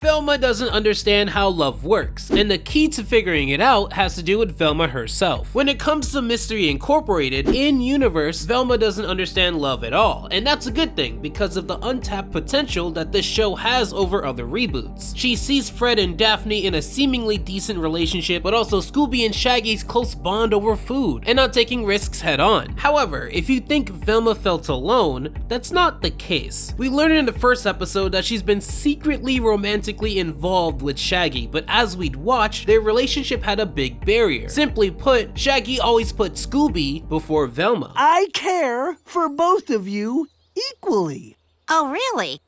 Velma doesn't understand how love works, and the key to figuring it out has to do with Velma herself. When it comes to Mystery Incorporated, in-universe, Velma doesn't understand love at all, and that's a good thing because of the untapped potential that this show has over other reboots. She sees Fred and Daphne in a seemingly decent relationship, but also Scooby and Shaggy's close bond over food, and not taking risks head on. However, if you think Velma felt alone, that's not the case. We learned in the first episode that she's been secretly romantically involved with Shaggy, but as we'd watch, their relationship had a big barrier. Simply put, Shaggy always put Scooby before Velma. I care for both of you equally. Oh, really?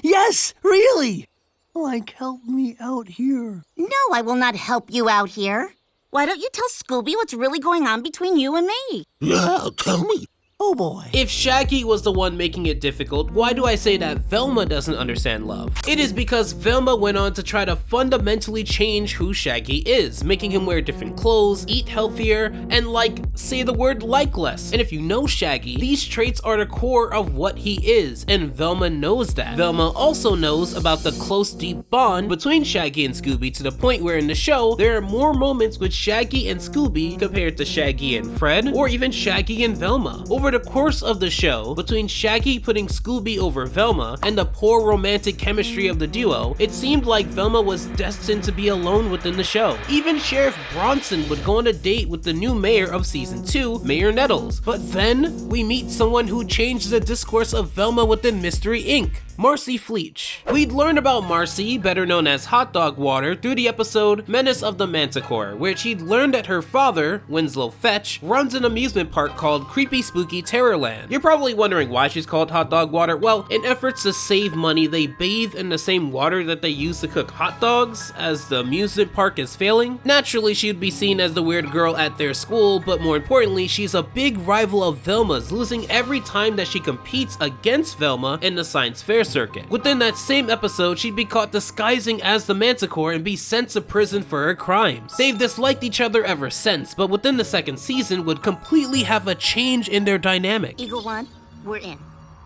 Yes, really. Like, help me out here. No, I will not help you out here. Why don't you tell Scooby what's really going on between you and me? Yeah, tell me. Oh boy. If Shaggy was the one making it difficult, why do I say that Velma doesn't understand love? It is because Velma went on to try to fundamentally change who Shaggy is, making him wear different clothes, eat healthier, and say the word like less. And if you know Shaggy, these traits are the core of what he is, and Velma knows that. Velma also knows about the close, deep bond between Shaggy and Scooby to the point where in the show, there are more moments with Shaggy and Scooby compared to Shaggy and Fred, or even Shaggy and Velma. Over the course of the show, between Shaggy putting Scooby over Velma and the poor romantic chemistry of the duo, it seemed like Velma was destined to be alone within the show. Even Sheriff Bronson would go on a date with the new mayor of season 2, Mayor Nettles. But then, we meet someone who changed the discourse of Velma within Mystery Inc., Marcie Fleech. We'd learn about Marcie, better known as Hot Dog Water, through the episode Menace of the Manticore, where she'd learned that her father, Winslow Fetch, runs an amusement park called Creepy Spooky Terrorland. You're probably wondering why she's called Hot Dog Water. Well, in efforts to save money, they bathe in the same water that they use to cook hot dogs, as the amusement park is failing. Naturally, she'd be seen as the weird girl at their school, but more importantly, she's a big rival of Velma's, losing every time that she competes against Velma in the science fair circuit. Within that same episode, she'd be caught disguising as the Manticore and be sent to prison for her crimes. They've disliked each other ever since, but within the second season would completely have a change in their dynamic. Eagle One, we're in.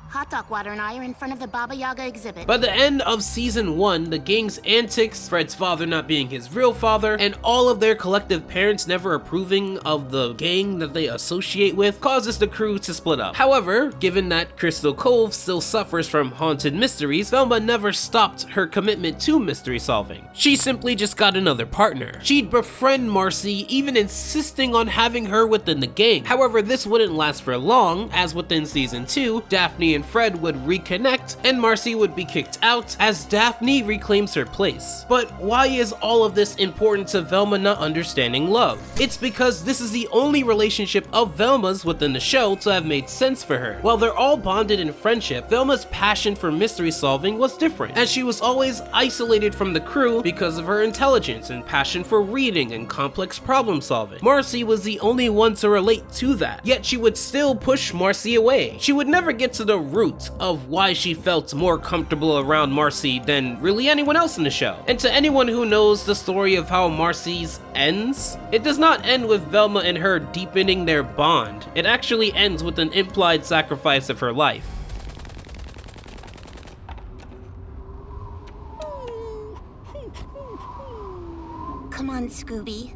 Hot Dog Water and I are in front of the Baba Yaga exhibit. By the end of season 1, the gang's antics, Fred's father not being his real father, and all of their collective parents never approving of the gang that they associate with, causes the crew to split up. However, given that Crystal Cove still suffers from haunted mysteries, Velma never stopped her commitment to mystery solving. She simply just got another partner. She'd befriend Marcie, even insisting on having her within the gang. However, this wouldn't last for long, as within season 2, Daphne and Fred would reconnect, and Marcie would be kicked out as Daphne reclaims her place. But why is all of this important to Velma not understanding love? It's because this is the only relationship of Velma's within the show to have made sense for her. While they're all bonded in friendship, Velma's passion for mystery solving was different, as she was always isolated from the crew because of her intelligence and passion for reading and complex problem solving. Marcie was the only one to relate to that, yet she would still push Marcie away. She would never get to the root of why she felt more comfortable around Marcie than really anyone else in the show. And to anyone who knows the story of how Marcie's ends, it does not end with Velma and her deepening their bond. It actually ends with an implied sacrifice of her life. Come on, Scooby.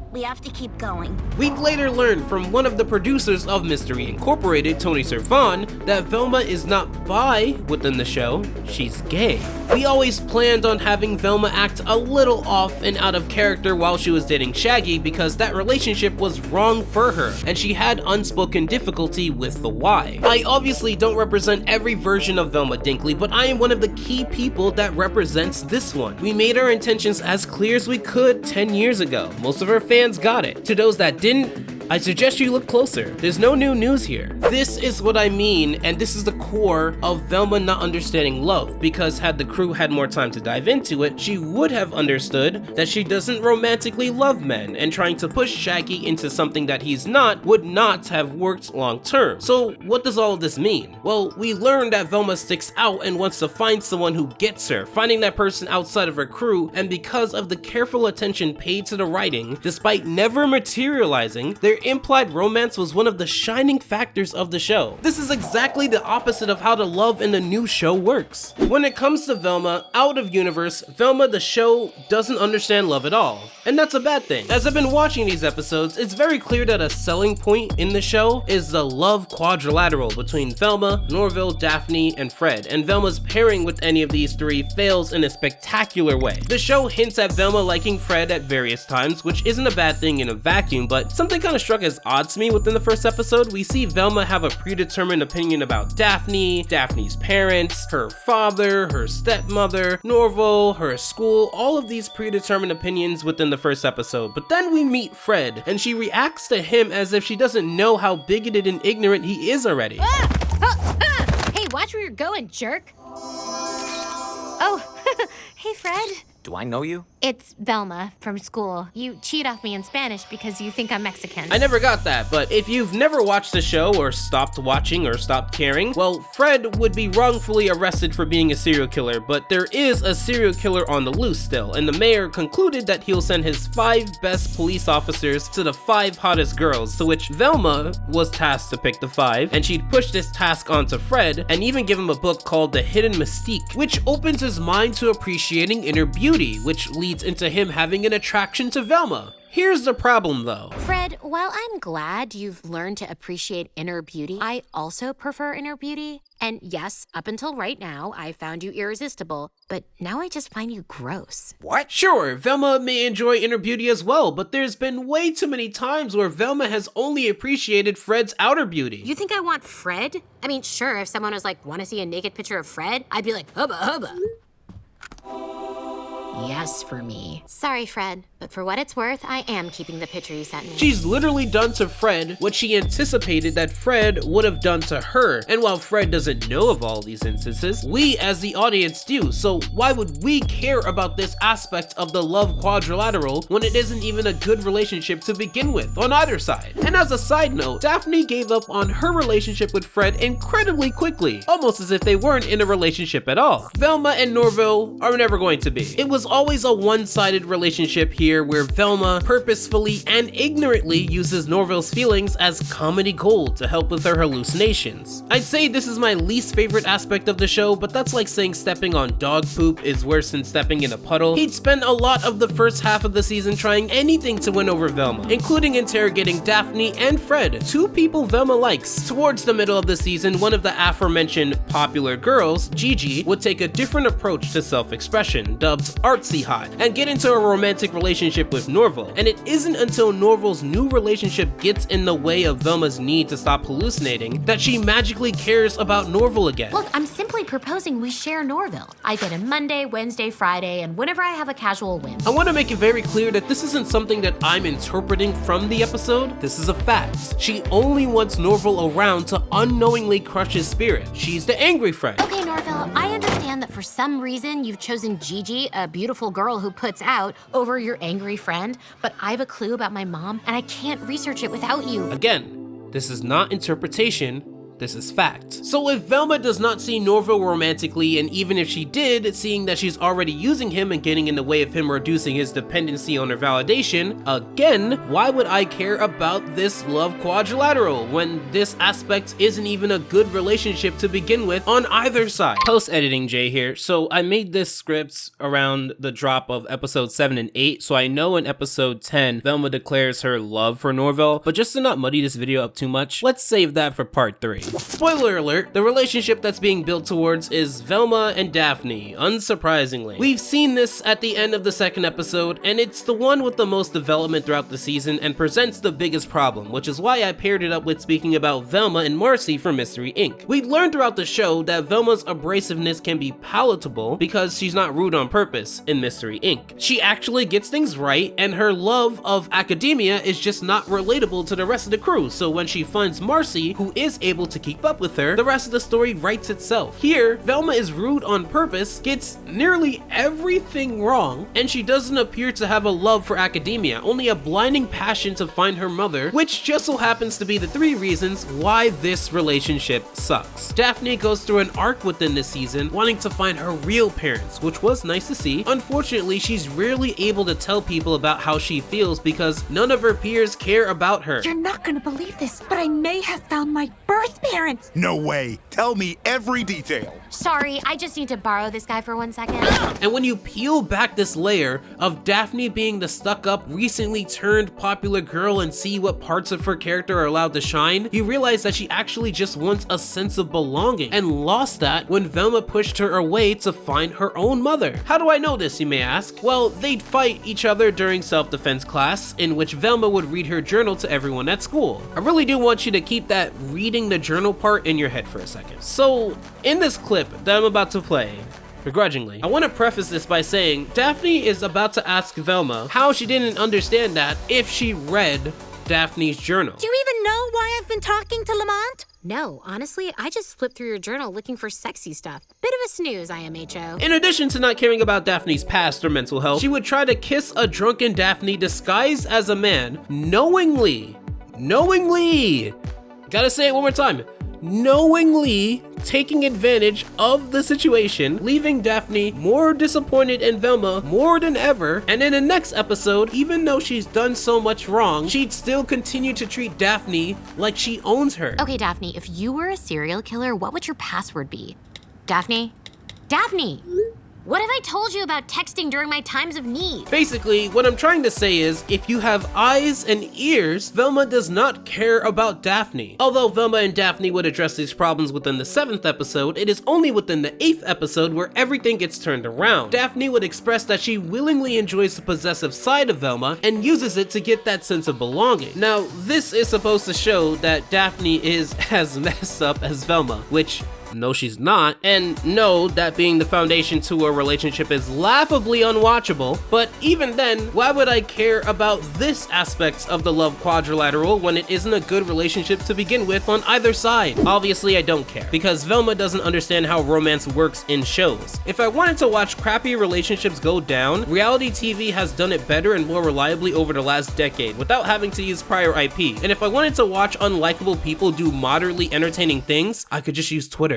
We have to keep going. We'd later learn from one of the producers of Mystery Incorporated, Tony Servan, that Velma is not bi within the show, she's gay. We always planned on having Velma act a little off and out of character while she was dating Shaggy because that relationship was wrong for her, and she had unspoken difficulty with the why. I obviously don't represent every version of Velma Dinkley, but I am one of the key people that represents this one. We made our intentions as clear as we could 10 years ago. Most of our fans got it. To those that didn't, I suggest you look closer. There's no new news here. This is what I mean, and this is the core of Velma not understanding love, because had the crew had more time to dive into it, she would have understood that she doesn't romantically love men, and trying to push Shaggy into something that he's not would not have worked long term. So what does all of this mean? Well, we learned that Velma sticks out and wants to find someone who gets her, finding that person outside of her crew, and because of the careful attention paid to the writing, despite never materializing, there their implied romance was one of the shining factors of the show. This is exactly the opposite of how the love in the new show works. When it comes to Velma, out of universe, Velma the show doesn't understand love at all. And that's a bad thing. As I've been watching these episodes, it's very clear that a selling point in the show is the love quadrilateral between Velma, Norville, Daphne, and Fred, and Velma's pairing with any of these three fails in a spectacular way. The show hints at Velma liking Fred at various times, which isn't a bad thing in a vacuum, but something kind of struck as odd to me within the first episode. We see Velma have a predetermined opinion about Daphne, Daphne's parents, her father, her stepmother, Norville, her school, all of these predetermined opinions within the first episode. But then we meet Fred, and she reacts to him as if she doesn't know how bigoted and ignorant he is already. Hey, watch where you're going, jerk. Oh, hey, Fred. Do I know you? It's Velma from school. You cheat off me in Spanish because you think I'm Mexican. I never got that, but if you've never watched the show or stopped watching or stopped caring, well, Fred would be wrongfully arrested for being a serial killer, but there is a serial killer on the loose still, and the mayor concluded that he'll send his 5 best police officers to the 5 hottest girls, to which Velma was tasked to pick the 5, and she'd push this task onto Fred and even give him a book called The Hidden Mystique, which opens his mind to appreciating inner beauty, which leads into him having an attraction to Velma. Here's the problem though. Fred, while I'm glad you've learned to appreciate inner beauty, I also prefer inner beauty. And yes, up until right now, I found you irresistible, but now I just find you gross. What? Sure, Velma may enjoy inner beauty as well, but there's been way too many times where Velma has only appreciated Fred's outer beauty. You think I want Fred? I mean, sure, if someone was like, want to see a naked picture of Fred? I'd be like, hubba hubba. Yes, for me. Sorry, Fred, but for what it's worth, I am keeping the picture you sent me. She's literally done to Fred what she anticipated that Fred would have done to her. And while Fred doesn't know of all these instances, we as the audience do. So why would we care about this aspect of the love quadrilateral when it isn't even a good relationship to begin with on either side? And as a side note, Daphne gave up on her relationship with Fred incredibly quickly, almost as if they weren't in a relationship at all. Velma and Norville are never going to be. It was always a one-sided relationship here where Velma purposefully and ignorantly uses Norville's feelings as comedy gold to help with her hallucinations. I'd say this is my least favorite aspect of the show, but that's like saying stepping on dog poop is worse than stepping in a puddle. He'd spend a lot of the first half of the season trying anything to win over Velma, including interrogating Daphne and Fred, 2 people Velma likes. Towards the middle of the season, one of the aforementioned popular girls, Gigi, would take a different approach to self-expression, dubbed artsy hot, and get into a romantic relationship with Norville. And it isn't until Norville's new relationship gets in the way of Velma's need to stop hallucinating that she magically cares about Norville again. Look, I'm simply proposing we share Norville. I get him Monday, Wednesday, Friday, and whenever I have a casual whim. I want to make it very clear that this isn't something that I'm interpreting from the episode. This is a fact. She only wants Norville around to unknowingly crush his spirit. She's the angry friend. Okay, Norville, I understand that for some reason you've chosen Gigi, a beautiful girl who puts out, over your angry friend, but I have a clue about my mom and I can't research it without you. Again, this is not interpretation. This is fact. So if Velma does not see Norville romantically, and even if she did, seeing that she's already using him and getting in the way of him reducing his dependency on her validation, again, why would I care about this love quadrilateral when this aspect isn't even a good relationship to begin with on either side? Post-editing Jay here. So I made this script around the drop of episode 7 and 8, so I know in episode 10, Velma declares her love for Norville, but just to not muddy this video up too much, let's save that for part 3. Spoiler alert, the relationship that's being built towards is Velma and Daphne, unsurprisingly. We've seen this at the end of the second episode, and it's the one with the most development throughout the season and presents the biggest problem, which is why I paired it up with speaking about Velma and Marcie from Mystery Inc. We'd learned throughout the show that Velma's abrasiveness can be palatable because she's not rude on purpose in Mystery Inc. She actually gets things right, and her love of academia is just not relatable to the rest of the crew, so when she finds Marcie, who is able to to keep up with her, the rest of the story writes itself. Here, Velma is rude on purpose, gets nearly everything wrong, and she doesn't appear to have a love for academia, only a blinding passion to find her mother, which just so happens to be the 3 reasons why this relationship sucks. Daphne goes through an arc within this season, wanting to find her real parents, which was nice to see. Unfortunately, she's rarely able to tell people about how she feels because none of her peers care about her. You're not gonna believe this, but I may have found my birth parents. No way. Tell me every detail. Sorry, I just need to borrow this guy for 1 second. And when you peel back this layer of Daphne being the stuck-up, recently turned popular girl and see what parts of her character are allowed to shine, you realize that she actually just wants a sense of belonging, and lost that when Velma pushed her away to find her own mother. How do I know this, you may ask? Well, they'd fight each other during self-defense class, in which Velma would read her journal to everyone at school. I really do want you to keep that reading the journal part in your head for a second. So, in this clip that I'm about to play, begrudgingly, I want to preface this by saying Daphne is about to ask Velma how she didn't understand that if she read Daphne's journal. Do you even know why I've been talking to Lamont? No, honestly, I just flipped through your journal looking for sexy stuff. Bit of a snooze, IMHO. In addition to not caring about Daphne's past or mental health, she would try to kiss a drunken Daphne disguised as a man, knowingly, gotta say it one more time, knowingly taking advantage of the situation, leaving Daphne more disappointed in Velma more than ever. And in the next episode, even though she's done so much wrong, she'd still continue to treat Daphne like she owns her. Okay, Daphne, if you were a serial killer, what would your password be? Daphne? Daphne! What have I told you about texting during my times of need? Basically, what I'm trying to say is, if you have eyes and ears, Velma does not care about Daphne. Although Velma and Daphne would address these problems within the 7th episode, it is only within the 8th episode where everything gets turned around. Daphne would express that she willingly enjoys the possessive side of Velma and uses it to get that sense of belonging. Now, this is supposed to show that Daphne is as messed up as Velma, which no, she's not, and no, that being the foundation to a relationship is laughably unwatchable, but even then, why would I care about this aspect of the love quadrilateral when it isn't a good relationship to begin with on either side? Obviously, I don't care, because Velma doesn't understand how romance works in shows. If I wanted to watch crappy relationships go down, reality TV has done it better and more reliably over the last decade without having to use prior IP, and if I wanted to watch unlikable people do moderately entertaining things, I could just use Twitter.